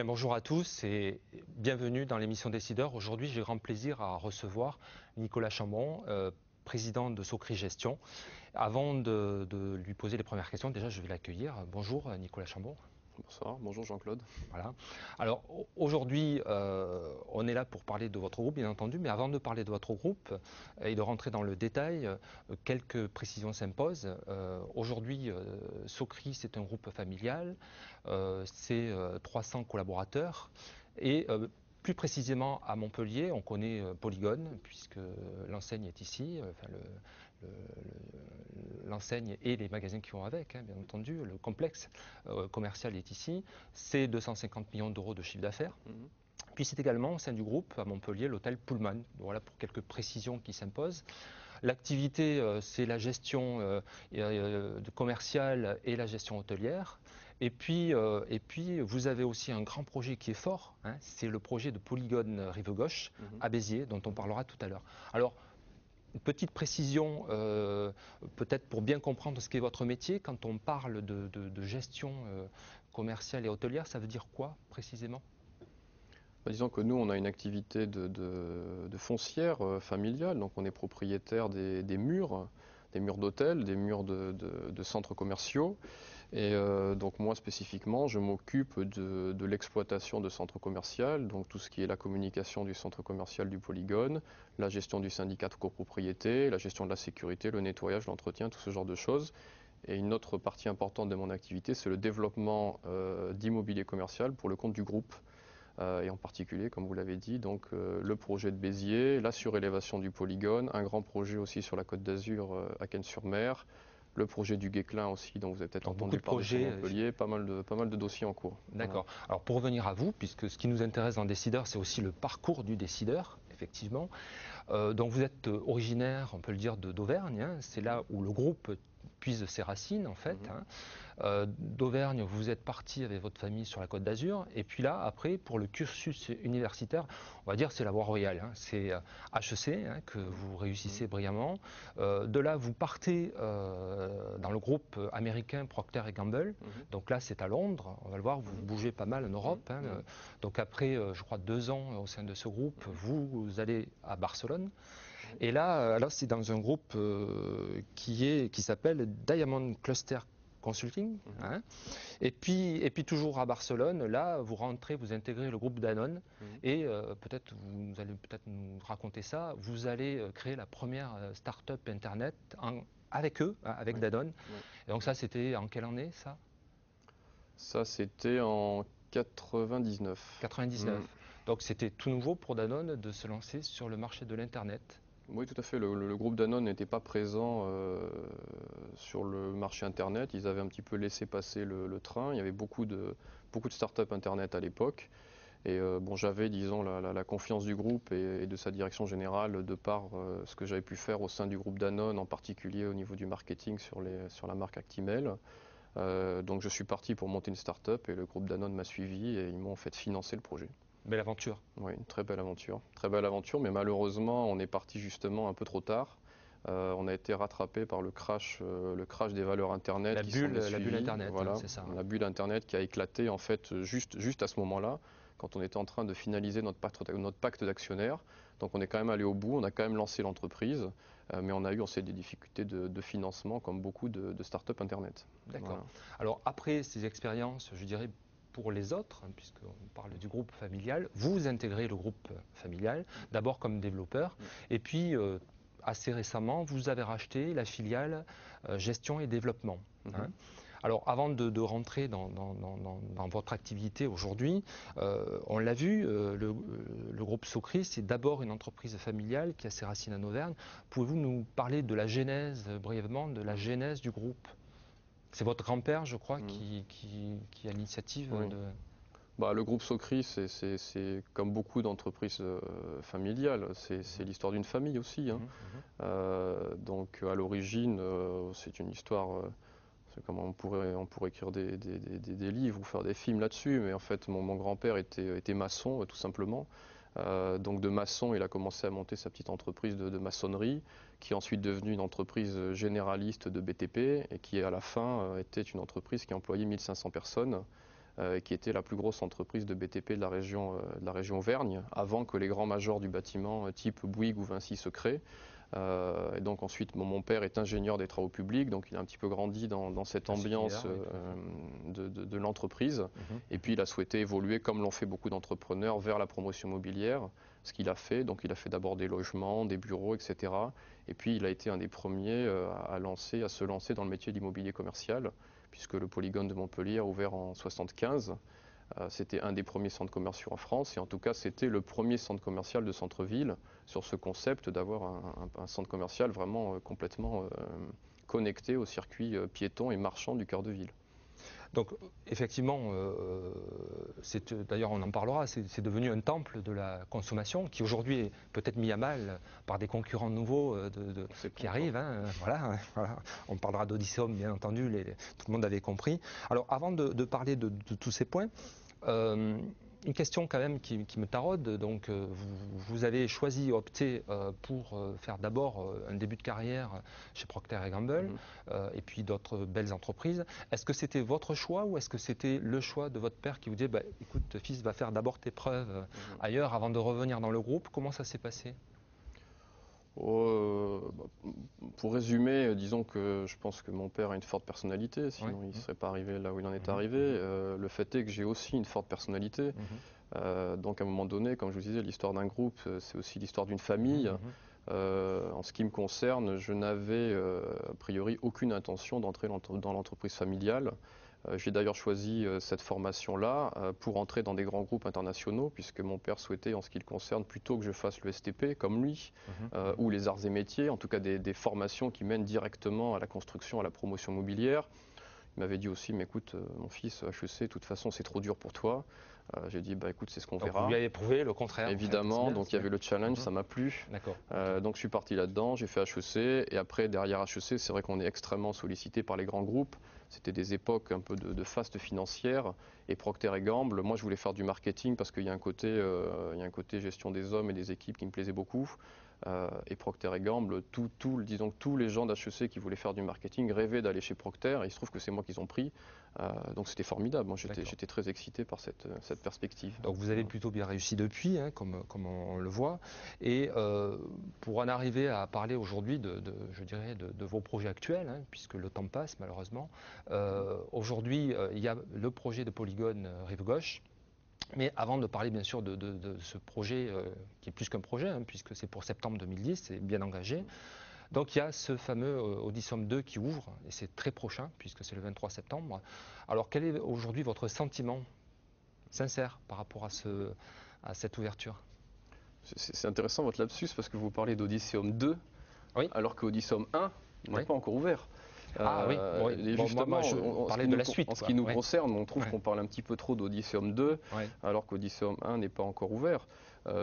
Bien, bonjour à tous et bienvenue dans l'émission Décideurs. Aujourd'hui, j'ai grand plaisir à recevoir Nicolas Chambon, président de Socri Gestion. Avant de lui poser les premières questions, déjà, je vais l'accueillir. Bonjour Nicolas Chambon. Bonsoir, bonjour Jean-Claude. Voilà. Alors aujourd'hui, on est là pour parler de votre groupe, bien entendu, mais avant de parler de votre groupe et de rentrer dans le détail, quelques précisions s'imposent. Aujourd'hui, Socri, c'est un groupe familial, c'est 300 collaborateurs et plus précisément à Montpellier, on connaît Polygone, puisque l'enseigne est ici, l'enseigne et les magasins qui vont avec, hein, bien entendu, le complexe commercial est ici, c'est 250 millions d'euros de chiffre d'affaires. Puis c'est également au sein du groupe à Montpellier l'hôtel Pullman. Voilà pour quelques précisions qui s'imposent. L'activité, c'est la gestion commerciale et la gestion hôtelière. Et puis, vous avez aussi un grand projet qui est fort, hein, c'est le projet de Polygone Rive Gauche à Béziers, dont on parlera tout à l'heure. Alors, une petite précision, peut-être pour bien comprendre ce qu'est votre métier, quand on parle de gestion commerciale et hôtelière, ça veut dire quoi précisément ? Disons que nous, on a une activité de foncière familiale, donc on est propriétaire des murs d'hôtels, des murs de centres commerciaux. Et donc moi spécifiquement, je m'occupe de l'exploitation de centres commerciaux, donc tout ce qui est la communication du centre commercial du Polygone, la gestion du syndicat de copropriété, la gestion de la sécurité, le nettoyage, l'entretien, tout ce genre de choses. Et une autre partie importante de mon activité, c'est le développement d'immobilier commercial pour le compte du groupe. Et en particulier, comme vous l'avez dit, donc, le projet de Béziers, la surélévation du Polygone, un grand projet aussi sur la Côte d'Azur à Cannes-sur-Mer, le projet du Guesclin aussi, dont vous avez peut-être entendu parler sur Montpellier, pas mal de dossiers en cours. D'accord. Voilà. Alors pour revenir à vous, puisque ce qui nous intéresse dans Décideur, c'est aussi le parcours du décideur, effectivement. Donc vous êtes originaire, on peut le dire, d'Auvergne, hein, c'est là où le groupe puise ses racines en fait. Hein. D'Auvergne, vous êtes parti avec votre famille sur la Côte d'Azur, et puis là, après, pour le cursus universitaire, on va dire c'est la voie royale, hein. C'est HEC hein, que vous réussissez brillamment. De là, vous partez dans le groupe américain Procter & Gamble, donc là c'est à Londres, on va le voir, vous bougez pas mal en Europe. Hein. Donc après, je crois 2 ans au sein de ce groupe, vous allez à Barcelone. Et là, c'est dans un groupe qui s'appelle Diamond Cluster Consulting. Hein. Et puis toujours à Barcelone, là, vous rentrez, vous intégrez le groupe Danone et peut-être vous allez peut-être nous raconter ça. Vous allez créer la première start-up internet avec eux, hein, avec Danone. Et donc ça, c'était en quelle année ça ? Ça, c'était en 99. 99. Donc c'était tout nouveau pour Danone de se lancer sur le marché de l'internet. Oui, tout à fait. Le groupe Danone n'était pas présent sur le marché Internet. Ils avaient un petit peu laissé passer le train. Il y avait beaucoup de startups Internet à l'époque. Et bon, j'avais, disons, la confiance du groupe et de sa direction générale de par ce que j'avais pu faire au sein du groupe Danone, en particulier au niveau du marketing sur la marque Actimel. Donc je suis parti pour monter une start-up et le groupe Danone m'a suivi et ils m'ont fait financer le projet. Belle aventure. Oui, une très belle aventure. Très belle aventure, mais malheureusement, on est parti justement un peu trop tard. On a été rattrapé par le crash des valeurs Internet La qui s'en est bulle suivi. Internet, Voilà, hein, c'est ça. la bulle Internet qui a éclaté en fait juste à ce moment-là, quand on était en train de finaliser notre pacte d'actionnaires. Donc on est quand même allé au bout, on a quand même lancé l'entreprise, mais on a eu des difficultés de financement comme beaucoup de start-up Internet. D'accord. Voilà. Alors après ces expériences, je dirais pour les autres, hein, puisqu'on parle du groupe familial, vous intégrez le groupe familial, d'abord comme développeur, et puis assez récemment, vous avez racheté la filiale gestion et développement. Hein. Alors avant de rentrer dans votre activité aujourd'hui, on l'a vu, le groupe Socri, c'est d'abord une entreprise familiale qui a ses racines en Auvergne. Pouvez-vous nous parler de la genèse, brièvement, de la genèse du groupe ? C'est votre grand-père, je crois, qui a l'initiative de... Le groupe Socri, c'est comme beaucoup d'entreprises familiales, c'est l'histoire d'une famille aussi. Hein. Donc à l'origine, c'est une histoire... C'est comme on pourrait écrire des livres ou faire des films là-dessus, mais en fait mon grand-père était maçon tout simplement. Donc de maçon, il a commencé à monter sa petite entreprise de maçonnerie, qui est ensuite devenue une entreprise généraliste de BTP et qui à la fin était une entreprise qui employait 1500 personnes qui était la plus grosse entreprise de BTP de la région Auvergne, avant que les grands majors du bâtiment type Bouygues ou Vinci se créent. Et donc ensuite, mon père est ingénieur des travaux publics, donc il a un petit peu grandi dans cette ambiance de l'entreprise. Et puis il a souhaité évoluer, comme l'ont fait beaucoup d'entrepreneurs, vers la promotion immobilière, ce qu'il a fait. Donc il a fait d'abord des logements, des bureaux, etc. Et puis il a été un des premiers à se lancer dans le métier d'immobilier commercial, puisque le Polygone de Montpellier a ouvert en 1975. C'était un des premiers centres commerciaux en France, et en tout cas c'était le premier centre commercial de centre-ville sur ce concept d'avoir un centre commercial vraiment complètement connecté au circuit piéton et marchand du cœur de ville. Donc effectivement, d'ailleurs on en parlera, c'est devenu un temple de la consommation qui aujourd'hui est peut-être mis à mal par des concurrents nouveaux qui arrivent. Hein, voilà. On parlera d'Odysseum, bien entendu, tout le monde avait compris. Alors avant de parler de tous ces points, une question quand même qui me taraude. Donc, vous avez choisi, opté pour faire d'abord un début de carrière chez Procter & Gamble et puis d'autres belles entreprises. Est-ce que c'était votre choix ou est-ce que c'était le choix de votre père qui vous disait écoute, fils, va faire d'abord tes preuves ailleurs avant de revenir dans le groupe? Comment ça s'est passé? Pour résumer, disons que je pense que mon père a une forte personnalité, sinon il ne serait pas arrivé là où il en est arrivé. Le fait est que j'ai aussi une forte personnalité. Donc à un moment donné, comme je vous disais, l'histoire d'un groupe, c'est aussi l'histoire d'une famille. En ce qui me concerne, je n'avais a priori aucune intention d'entrer dans l'entreprise familiale. J'ai d'ailleurs choisi cette formation-là pour entrer dans des grands groupes internationaux, puisque mon père souhaitait, en ce qui le concerne, plutôt que je fasse le STP comme lui, ou les arts et métiers, en tout cas des formations qui mènent directement à la construction, à la promotion immobilière. Il m'avait dit aussi, mais écoute, mon fils, HEC, de toute façon, c'est trop dur pour toi. J'ai dit, écoute, c'est ce qu'on verra. Vous lui avez prouvé le contraire. Évidemment, en fait, donc il y avait le challenge, ça m'a plu. Donc je suis parti là-dedans, j'ai fait HEC, et après, derrière HEC, c'est vrai qu'on est extrêmement sollicité par les grands groupes. C'était des époques un peu de faste financière, et Procter & Gamble, moi je voulais faire du marketing parce qu'il y a un côté gestion des hommes et des équipes qui me plaisait beaucoup. Et Procter & Gamble, disons que tous les gens d'HEC qui voulaient faire du marketing rêvaient d'aller chez Procter, et il se trouve que c'est moi qu'ils ont pris. Donc c'était formidable, moi j'étais très excité par cette perspective. Donc vous avez plutôt bien réussi depuis, hein, comme on le voit. Et pour en arriver à parler aujourd'hui je dirais de vos projets actuels, hein, puisque le temps passe malheureusement, aujourd'hui il y a le projet de Polygone Rive Gauche. Mais avant de parler bien sûr de ce projet, qui est plus qu'un projet, hein, puisque c'est pour septembre 2010, c'est bien engagé. Donc il y a ce fameux Odysseum 2 qui ouvre, et c'est très prochain, puisque c'est le 23 septembre. Alors quel est aujourd'hui votre sentiment sincère par rapport à cette ouverture? C'est intéressant votre lapsus, parce que vous parlez d'Odysseum 2, alors qu'Odysseum 1 n'est pas encore ouvert. Et justement, je parlais de la suite. En ce qui nous concerne, on trouve qu'on parle un petit peu trop d'Odysseum 2, alors qu'Odysseum 1 n'est pas encore ouvert.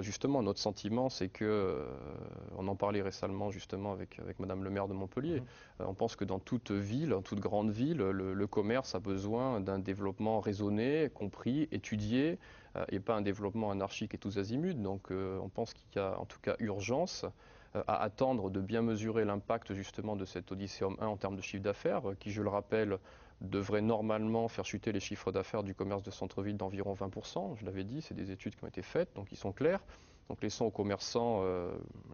Justement, notre sentiment, c'est que, on en parlait récemment justement avec Madame le maire de Montpellier, on pense que dans toute ville, toute grande ville, le commerce a besoin d'un développement raisonné, compris, étudié, et pas un développement anarchique et tous azimuts. Donc on pense qu'il y a en tout cas urgence à attendre de bien mesurer l'impact justement de cet Odysseum 1 en termes de chiffre d'affaires, qui, je le rappelle, devrait normalement faire chuter les chiffres d'affaires du commerce de centre-ville d'environ 20%. Je l'avais dit, c'est des études qui ont été faites, donc ils sont clairs. Donc laissons aux commerçants,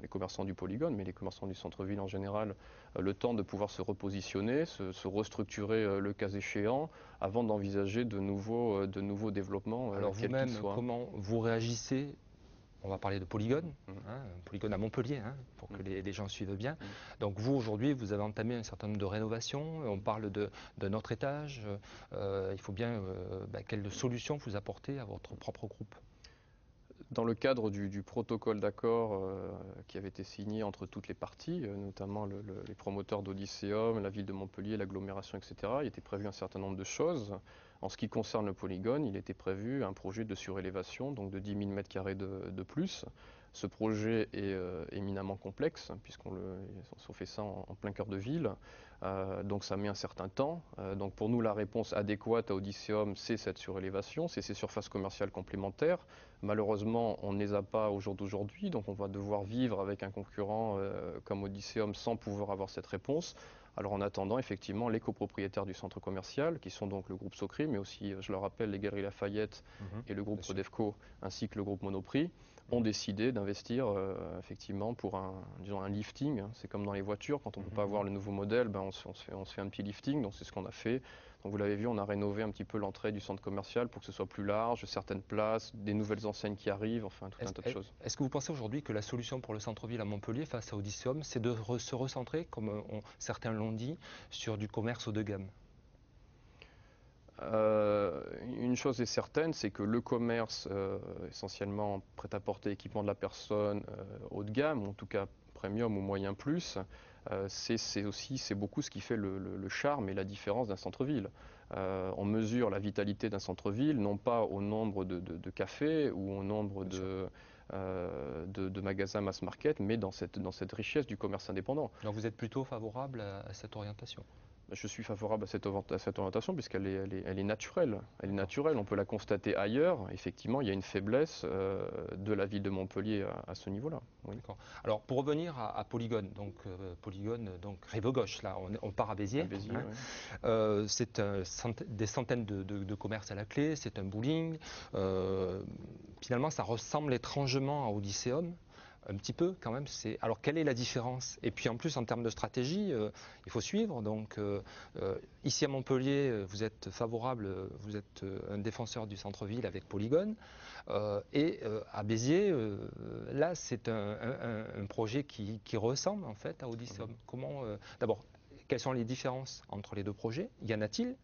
les commerçants du Polygone, mais les commerçants du centre-ville en général, le temps de pouvoir se repositionner, se restructurer le cas échéant, avant d'envisager de nouveaux développements. Alors vous-même, comment vous réagissez? On va parler de Polygone, Polygone à Montpellier, hein, pour que les gens suivent bien. Donc vous, aujourd'hui, vous avez entamé un certain nombre de rénovations, on parle d'un autre étage. Il faut bien, quelle solution vous apportez à votre propre groupe? Dans le cadre du protocole d'accord qui avait été signé entre toutes les parties, notamment les promoteurs d'Odysseum, la ville de Montpellier, l'agglomération, etc., il était prévu un certain nombre de choses. En ce qui concerne le Polygone, il était prévu un projet de surélévation, donc de 10 000 m² de plus. Ce projet est éminemment complexe, puisqu'on fait ça en plein cœur de ville. Donc ça met un certain temps. Donc pour nous, la réponse adéquate à Odysseum, c'est cette surélévation, c'est ces surfaces commerciales complémentaires. Malheureusement, on ne les a pas au jour d'aujourd'hui, donc on va devoir vivre avec un concurrent comme Odysseum sans pouvoir avoir cette réponse. Alors en attendant, effectivement, les copropriétaires du centre commercial, qui sont donc le groupe Socri, mais aussi, je le rappelle, les Galeries Lafayette et le groupe Prodevco, ainsi que le groupe Monoprix, ont décidé d'investir effectivement pour disons un lifting. C'est comme dans les voitures, quand on ne peut pas avoir le nouveau modèle, ben on se fait un petit lifting, donc c'est ce qu'on a fait. Donc vous l'avez vu, on a rénové un petit peu l'entrée du centre commercial pour que ce soit plus large, certaines places, des nouvelles enseignes qui arrivent, enfin tout un tas de choses. Est-ce que vous pensez aujourd'hui que la solution pour le centre-ville à Montpellier face à Odysseum, c'est de se recentrer, comme certains l'ont dit, sur du commerce haut de gamme? Une chose est certaine, c'est que le commerce, essentiellement prêt-à-porter, équipement de la personne, haut de gamme, ou en tout cas premium ou moyen plus, c'est beaucoup ce qui fait le charme et la différence d'un centre-ville. On mesure la vitalité d'un centre-ville non pas au nombre de cafés ou au nombre de magasins mass market, mais dans cette richesse du commerce indépendant. Donc vous êtes plutôt favorable à cette orientation? Je suis favorable à cette orientation puisqu'elle est naturelle. Elle est naturelle, on peut la constater ailleurs. Effectivement, il y a une faiblesse de la ville de Montpellier à ce niveau-là. Oui. D'accord. Alors pour revenir à Polygone, Polygone, donc rive gauche, là on part à Béziers. À Béziers, hein. oui. C'est des centaines de commerces à la clé, c'est un bowling. Finalement, ça ressemble étrangement à Odysseum. Un petit peu quand même. Alors quelle est la différence? Et puis en plus en termes de stratégie, il faut suivre. Donc ici à Montpellier, vous êtes favorable, vous êtes un défenseur du centre-ville avec Polygone. Et à Béziers, là c'est un projet qui ressemble en fait à Odysseum. Comment d'abord, quelles sont les différences entre les deux projets? Y en a-t-il?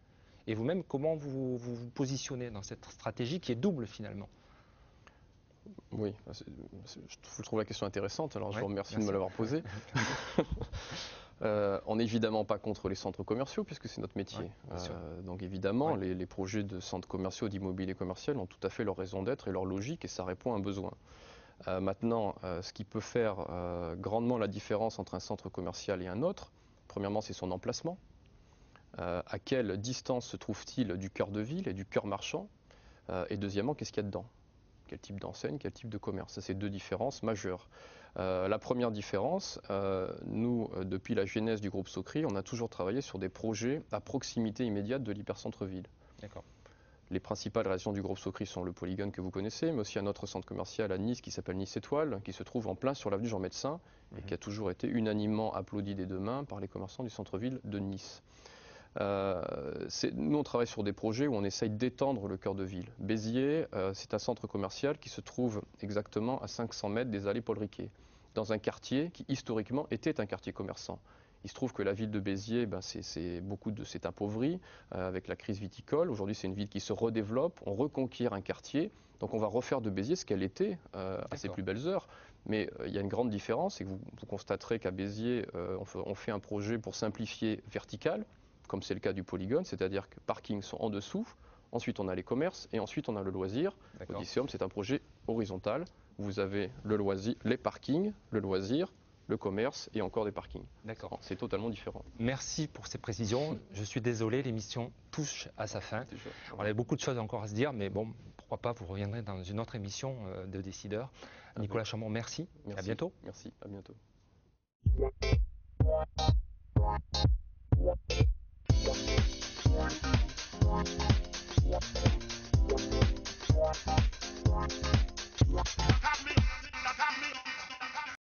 Et vous-même, comment vous positionnez dans cette stratégie qui est double finalement? Oui, je trouve la question intéressante, alors je vous remercie de me l'avoir posée. On n'est évidemment pas contre les centres commerciaux puisque c'est notre métier. Donc évidemment, les projets de centres commerciaux, d'immobilier commercial ont tout à fait leur raison d'être et leur logique et ça répond à un besoin. Maintenant, ce qui peut faire grandement la différence entre un centre commercial et un autre, premièrement c'est son emplacement. À quelle distance se trouve-t-il du cœur de ville et du cœur marchand? Et deuxièmement, qu'est-ce qu'il y a dedans? Quel type d'enseigne, quel type de commerce? Ça, c'est deux différences majeures. La première différence, nous, depuis la genèse du groupe Socri, on a toujours travaillé sur des projets à proximité immédiate de l'hypercentre-ville. D'accord. Les principales réalisations du groupe Socri sont le Polygone que vous connaissez, mais aussi un autre centre commercial à Nice qui s'appelle Nice Étoile, qui se trouve en plein sur l'avenue Jean Médecin et qui a toujours été unanimement applaudi des deux mains par les commerçants du centre-ville de Nice. Nous, on travaille sur des projets où on essaye d'étendre le cœur de ville. Béziers, c'est un centre commercial qui se trouve exactement à 500 mètres des allées Paul Riquet, dans un quartier qui historiquement était un quartier commerçant. Il se trouve que la ville de Béziers, c'est appauvri avec la crise viticole. Aujourd'hui, c'est une ville qui se redéveloppe, on reconquiert un quartier. Donc on va refaire de Béziers ce qu'elle était à ses plus belles heures. Mais il y a une grande différence, et vous constaterez qu'à Béziers, on fait un projet pour simplifier vertical, comme c'est le cas du Polygone, c'est-à-dire que parkings sont en dessous, ensuite on a les commerces et ensuite on a le loisir. Odysseum, c'est un projet horizontal. Vous avez le loisir, les parkings, le loisir, le commerce et encore des parkings. D'accord. C'est totalement différent. Merci pour ces précisions. Je suis désolé, l'émission touche à sa fin. On avait beaucoup de choses encore à se dire, mais bon, pourquoi pas, vous reviendrez dans une autre émission de Décideurs. Nicolas Chamon, merci. À bientôt. Merci, à bientôt.